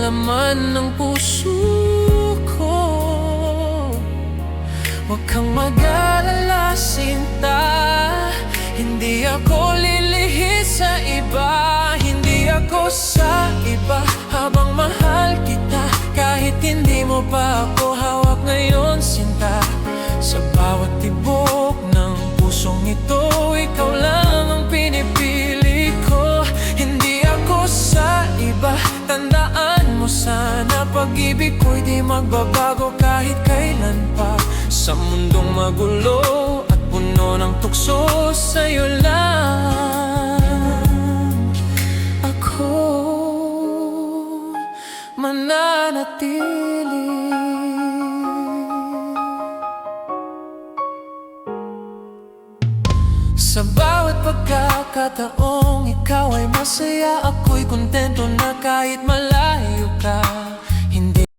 laman ng puso ko. Huwag kang mag-alala, sinta, hindi ako lilihis sa iba. Hindi ako sa iba habang mahal kita. Kahit hindi mo pa ako hawak ngayon, sinta. Sa bawat tibok ng pusong ito, ikaw lang ang pinipili ko. Hindi ako sa iba, tandaan mo sana. Pag-ibig ko'y di magbabago kahit kailan pa. Sa mundong magulo at puno ng tukso, sa'yo lang ako mananatili. Sa bawat pagkakataong ikaw ay masaya, ako'y kontento na kahit malayo.